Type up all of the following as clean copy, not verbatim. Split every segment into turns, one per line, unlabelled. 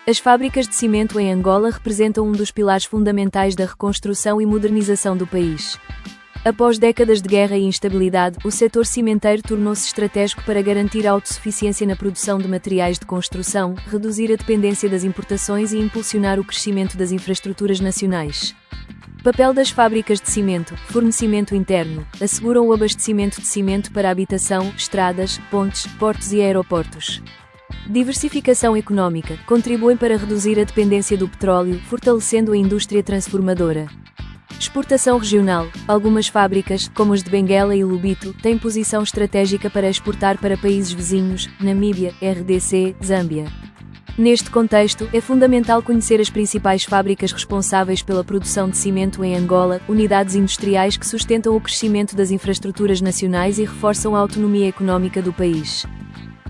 As fábricas de cimento em Angola representam um dos pilares fundamentais da reconstrução e modernização do país. Após décadas de guerra e instabilidade, o setor cimenteiro tornou-se estratégico para garantir a autossuficiência na produção de materiais de construção, reduzir a dependência das importações e impulsionar o crescimento das infraestruturas nacionais. Papel das fábricas de cimento: fornecimento interno, asseguram o abastecimento de cimento para habitação, estradas, pontes, portos e aeroportos. Diversificação económica: contribuem para reduzir a dependência do petróleo, fortalecendo a indústria transformadora. Exportação regional: algumas fábricas, como as de Benguela e Lubito, têm posição estratégica para exportar para países vizinhos, Namíbia, RDC, Zâmbia. Neste contexto, é fundamental conhecer as principais fábricas responsáveis pela produção de cimento em Angola, unidades industriais que sustentam o crescimento das infraestruturas nacionais e reforçam a autonomia económica do país.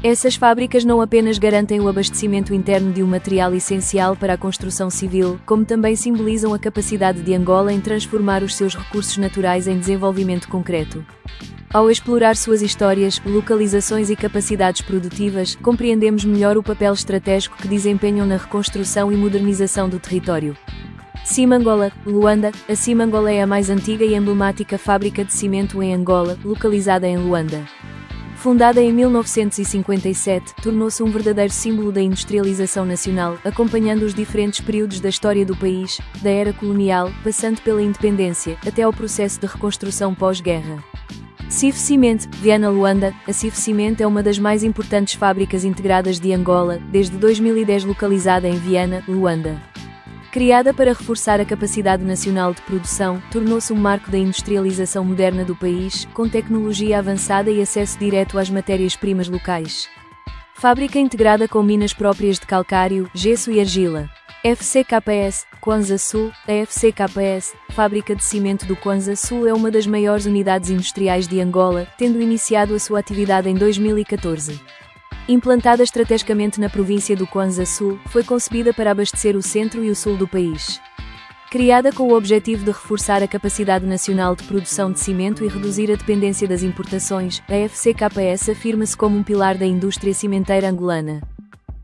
Essas fábricas não apenas garantem o abastecimento interno de um material essencial para a construção civil, como também simbolizam a capacidade de Angola em transformar os seus recursos naturais em desenvolvimento concreto. Ao explorar suas histórias, localizações e capacidades produtivas, compreendemos melhor o papel estratégico que desempenham na reconstrução e modernização do território. Cimangola, Luanda. A Cimangola é a mais antiga e emblemática fábrica de cimento em Angola, localizada em Luanda. Fundada em 1957, tornou-se um verdadeiro símbolo da industrialização nacional, acompanhando os diferentes períodos da história do país, da era colonial, passando pela independência, até ao processo de reconstrução pós-guerra. Cif Cement, Viana Luanda. A Cif Cement é uma das mais importantes fábricas integradas de Angola, desde 2010 localizada em Viana, Luanda. Criada para reforçar a capacidade nacional de produção, tornou-se um marco da industrialização moderna do país, com tecnologia avançada e acesso direto às matérias-primas locais. Fábrica integrada com minas próprias de calcário, gesso e argila. FCKS, Kwanza Sul. A FCKS, Fábrica de Cimento do Kwanza Sul, é uma das maiores unidades industriais de Angola, tendo iniciado a sua atividade em 2014. Implantada estrategicamente na província do Kwanza Sul, foi concebida para abastecer o centro e o sul do país. Criada com o objetivo de reforçar a capacidade nacional de produção de cimento e reduzir a dependência das importações, a FCKS afirma-se como um pilar da indústria cimenteira angolana.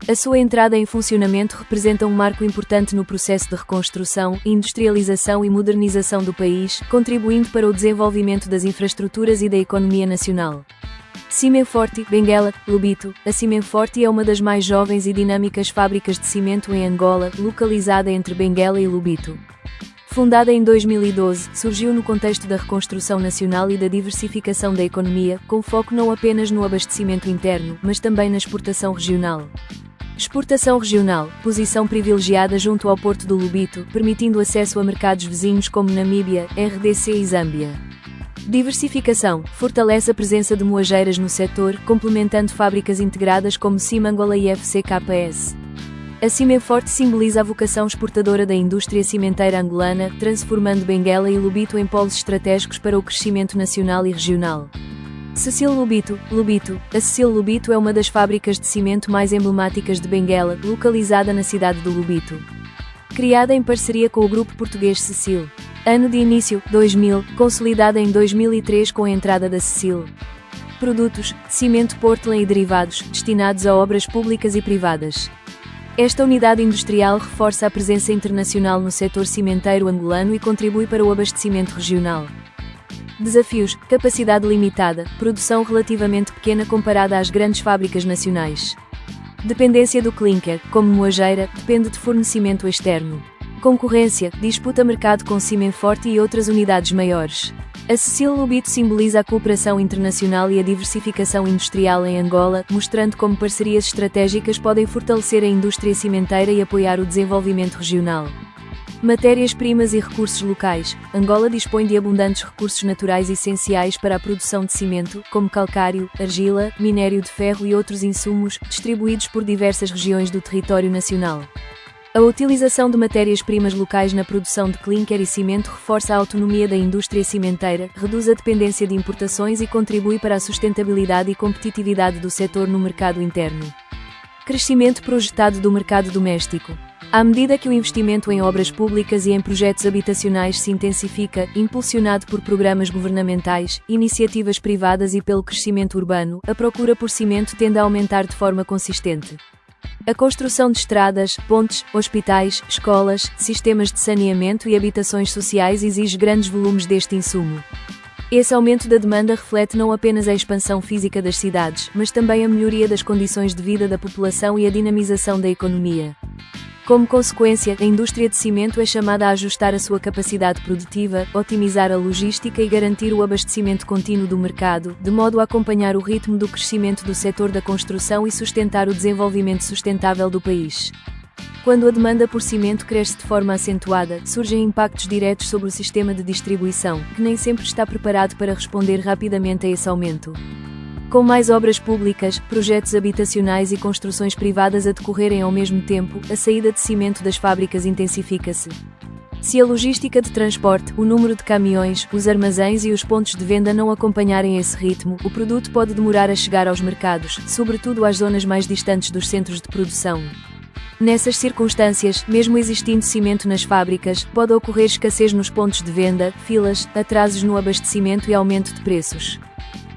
A sua entrada em funcionamento representa um marco importante no processo de reconstrução, industrialização e modernização do país, contribuindo para o desenvolvimento das infraestruturas e da economia nacional. Cimenforte, Benguela, Lubito. A Cimenforte é uma das mais jovens e dinâmicas fábricas de cimento em Angola, localizada entre Benguela e Lubito. Fundada em 2012, surgiu no contexto da reconstrução nacional e da diversificação da economia, com foco não apenas no abastecimento interno, mas também na exportação regional. Exportação regional, posição privilegiada junto ao porto do Lubito, permitindo acesso a mercados vizinhos como Namíbia, RDC e Zâmbia. Diversificação, fortalece a presença de moageiras no setor, complementando fábricas integradas como Cimangola e FCKS. A Cimenforte simboliza a vocação exportadora da indústria cimenteira angolana, transformando Benguela e Lubito em polos estratégicos para o crescimento nacional e regional. Cecil Lubito, Lubito. A Cecil Lubito é uma das fábricas de cimento mais emblemáticas de Benguela, localizada na cidade do Lubito. Criada em parceria com o grupo português Cecil. Ano de início, 2000, consolidada em 2003 com a entrada da Cecil. Produtos: cimento Portland e derivados, destinados a obras públicas e privadas. Esta unidade industrial reforça a presença internacional no setor cimenteiro angolano e contribui para o abastecimento regional. Desafios: capacidade limitada, produção relativamente pequena comparada às grandes fábricas nacionais. Dependência do clinker, como moageira, depende de fornecimento externo. Concorrência, disputa mercado com Cimenforte e outras unidades maiores. A Cecil Lubito simboliza a cooperação internacional e a diversificação industrial em Angola, mostrando como parcerias estratégicas podem fortalecer a indústria cimenteira e apoiar o desenvolvimento regional. Matérias-primas e recursos locais. Angola dispõe de abundantes recursos naturais essenciais para a produção de cimento, como calcário, argila, minério de ferro e outros insumos, distribuídos por diversas regiões do território nacional. A utilização de matérias-primas locais na produção de clinker e cimento reforça a autonomia da indústria cimenteira, reduz a dependência de importações e contribui para a sustentabilidade e competitividade do setor no mercado interno. Crescimento projetado do mercado doméstico. À medida que o investimento em obras públicas e em projetos habitacionais se intensifica, impulsionado por programas governamentais, iniciativas privadas e pelo crescimento urbano, a procura por cimento tende a aumentar de forma consistente. A construção de estradas, pontes, hospitais, escolas, sistemas de saneamento e habitações sociais exige grandes volumes deste insumo. Esse aumento da demanda reflete não apenas a expansão física das cidades, mas também a melhoria das condições de vida da população e a dinamização da economia. Como consequência, a indústria de cimento é chamada a ajustar a sua capacidade produtiva, otimizar a logística e garantir o abastecimento contínuo do mercado, de modo a acompanhar o ritmo do crescimento do setor da construção e sustentar o desenvolvimento sustentável do país. Quando a demanda por cimento cresce de forma acentuada, surgem impactos diretos sobre o sistema de distribuição, que nem sempre está preparado para responder rapidamente a esse aumento. Com mais obras públicas, projetos habitacionais e construções privadas a decorrerem ao mesmo tempo, a saída de cimento das fábricas intensifica-se. Se a logística de transporte, o número de caminhões, os armazéns e os pontos de venda não acompanharem esse ritmo, o produto pode demorar a chegar aos mercados, sobretudo às zonas mais distantes dos centros de produção. Nessas circunstâncias, mesmo existindo cimento nas fábricas, pode ocorrer escassez nos pontos de venda, filas, atrasos no abastecimento e aumento de preços.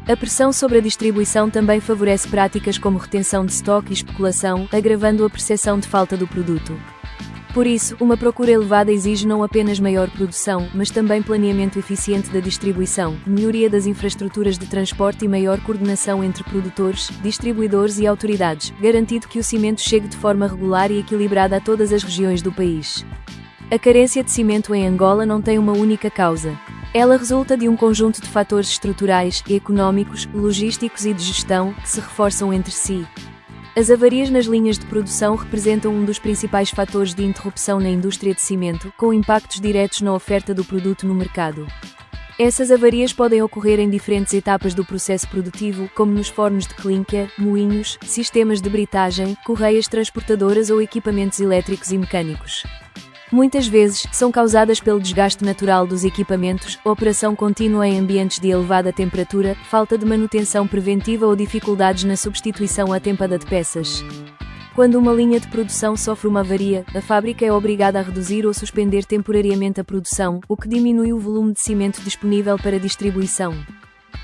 A pressão sobre a distribuição também favorece práticas como retenção de estoque e especulação, agravando a percepção de falta do produto. Por isso, uma procura elevada exige não apenas maior produção, mas também planeamento eficiente da distribuição, melhoria das infraestruturas de transporte e maior coordenação entre produtores, distribuidores e autoridades, garantindo que o cimento chegue de forma regular e equilibrada a todas as regiões do país. A carência de cimento em Angola não tem uma única causa. Ela resulta de um conjunto de fatores estruturais, económicos, logísticos e de gestão, que se reforçam entre si. As avarias nas linhas de produção representam um dos principais fatores de interrupção na indústria de cimento, com impactos diretos na oferta do produto no mercado. Essas avarias podem ocorrer em diferentes etapas do processo produtivo, como nos fornos de clinker, moinhos, sistemas de britagem, correias transportadoras ou equipamentos elétricos e mecânicos. Muitas vezes, são causadas pelo desgaste natural dos equipamentos, operação contínua em ambientes de elevada temperatura, falta de manutenção preventiva ou dificuldades na substituição atempada de peças. Quando uma linha de produção sofre uma avaria, a fábrica é obrigada a reduzir ou suspender temporariamente a produção, o que diminui o volume de cimento disponível para distribuição.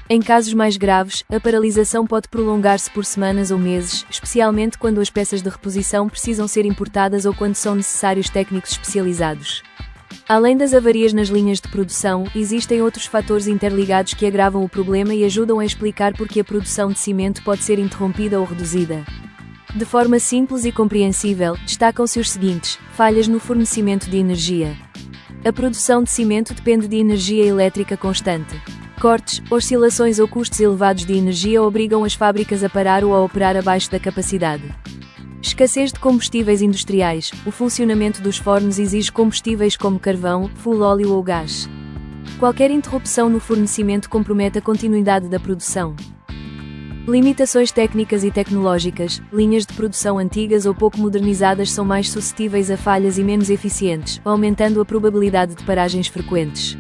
Em casos mais graves, a paralisação pode prolongar-se por semanas ou meses, especialmente quando as peças de reposição precisam ser importadas ou quando são necessários técnicos especializados. Além das avarias nas linhas de produção, existem outros fatores interligados que agravam o problema e ajudam a explicar por que a produção de cimento pode ser interrompida ou reduzida. De forma simples e compreensível, destacam-se os seguintes: falhas no fornecimento de energia. A produção de cimento depende de energia elétrica constante. Cortes, oscilações ou custos elevados de energia obrigam as fábricas a parar ou a operar abaixo da capacidade. Escassez de combustíveis industriais. O funcionamento dos fornos exige combustíveis como carvão, fuel óleo ou gás. Qualquer interrupção no fornecimento compromete a continuidade da produção. Limitações técnicas e tecnológicas. Linhas de produção antigas ou pouco modernizadas são mais suscetíveis a falhas e menos eficientes, aumentando a probabilidade de paragens frequentes.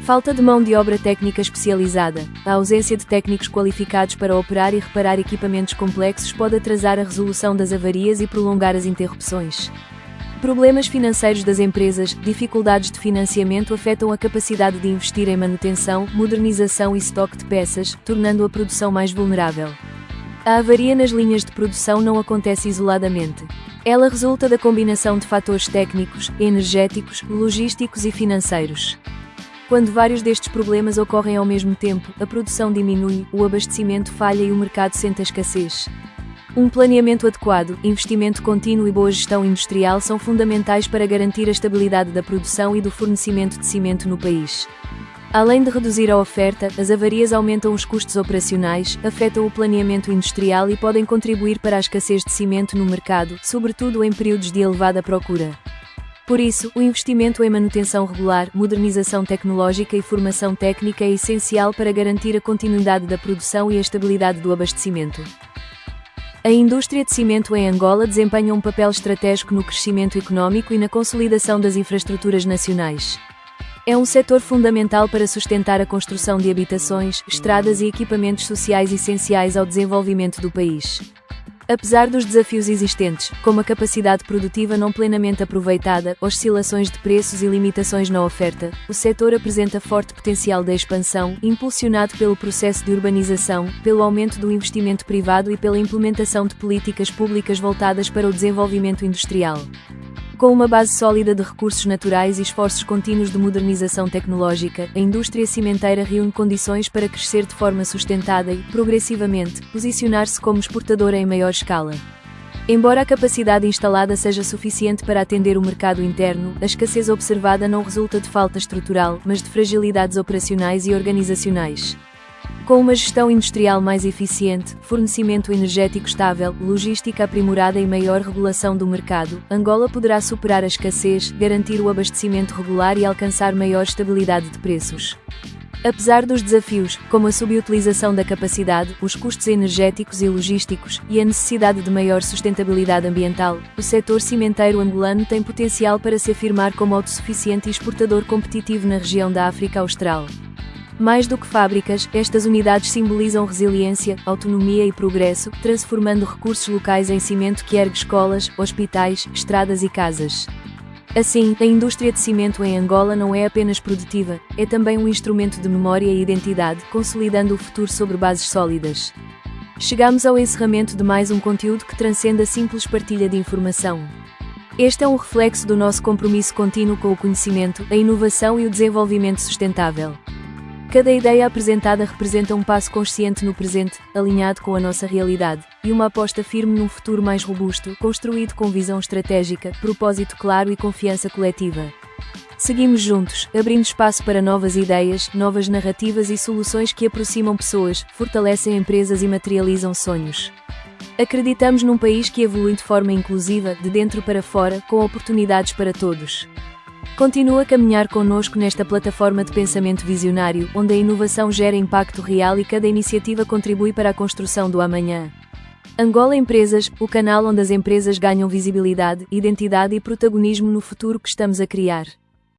Falta de mão de obra técnica especializada. A ausência de técnicos qualificados para operar e reparar equipamentos complexos pode atrasar a resolução das avarias e prolongar as interrupções. Problemas financeiros das empresas. Dificuldades de financiamento afetam a capacidade de investir em manutenção, modernização e estoque de peças, tornando a produção mais vulnerável. A avaria nas linhas de produção não acontece isoladamente. Ela resulta da combinação de fatores técnicos, energéticos, logísticos e financeiros. Quando vários destes problemas ocorrem ao mesmo tempo, a produção diminui, o abastecimento falha e o mercado sente a escassez. Um planeamento adequado, investimento contínuo e boa gestão industrial são fundamentais para garantir a estabilidade da produção e do fornecimento de cimento no país. Além de reduzir a oferta, as avarias aumentam os custos operacionais, afetam o planeamento industrial e podem contribuir para a escassez de cimento no mercado, sobretudo em períodos de elevada procura. Por isso, o investimento em manutenção regular, modernização tecnológica e formação técnica é essencial para garantir a continuidade da produção e a estabilidade do abastecimento. A indústria de cimento em Angola desempenha um papel estratégico no crescimento económico e na consolidação das infraestruturas nacionais. É um setor fundamental para sustentar a construção de habitações, estradas e equipamentos sociais essenciais ao desenvolvimento do país. Apesar dos desafios existentes, como a capacidade produtiva não plenamente aproveitada, oscilações de preços e limitações na oferta, o setor apresenta forte potencial de expansão, impulsionado pelo processo de urbanização, pelo aumento do investimento privado e pela implementação de políticas públicas voltadas para o desenvolvimento industrial. Com uma base sólida de recursos naturais e esforços contínuos de modernização tecnológica, a indústria cimenteira reúne condições para crescer de forma sustentada e, progressivamente, posicionar-se como exportadora em maior escala. Embora a capacidade instalada seja suficiente para atender o mercado interno, a escassez observada não resulta de falta estrutural, mas de fragilidades operacionais e organizacionais. Com uma gestão industrial mais eficiente, fornecimento energético estável, logística aprimorada e maior regulação do mercado, Angola poderá superar a escassez, garantir o abastecimento regular e alcançar maior estabilidade de preços. Apesar dos desafios, como a subutilização da capacidade, os custos energéticos e logísticos, e a necessidade de maior sustentabilidade ambiental, o setor cimenteiro angolano tem potencial para se afirmar como autossuficiente e exportador competitivo na região da África Austral. Mais do que fábricas, estas unidades simbolizam resiliência, autonomia e progresso, transformando recursos locais em cimento que ergue escolas, hospitais, estradas e casas. Assim, a indústria de cimento em Angola não é apenas produtiva, é também um instrumento de memória e identidade, consolidando o futuro sobre bases sólidas. Chegamos ao encerramento de mais um conteúdo que transcende a simples partilha de informação. Este é um reflexo do nosso compromisso contínuo com o conhecimento, a inovação e o desenvolvimento sustentável. Cada ideia apresentada representa um passo consciente no presente, alinhado com a nossa realidade, e uma aposta firme num futuro mais robusto, construído com visão estratégica, propósito claro e confiança coletiva. Seguimos juntos, abrindo espaço para novas ideias, novas narrativas e soluções que aproximam pessoas, fortalecem empresas e materializam sonhos. Acreditamos num país que evolui de forma inclusiva, de dentro para fora, com oportunidades para todos. Continua a caminhar connosco nesta plataforma de pensamento visionário, onde a inovação gera impacto real e cada iniciativa contribui para a construção do amanhã. Angola Empresas, o canal onde as empresas ganham visibilidade, identidade e protagonismo no futuro que estamos a criar.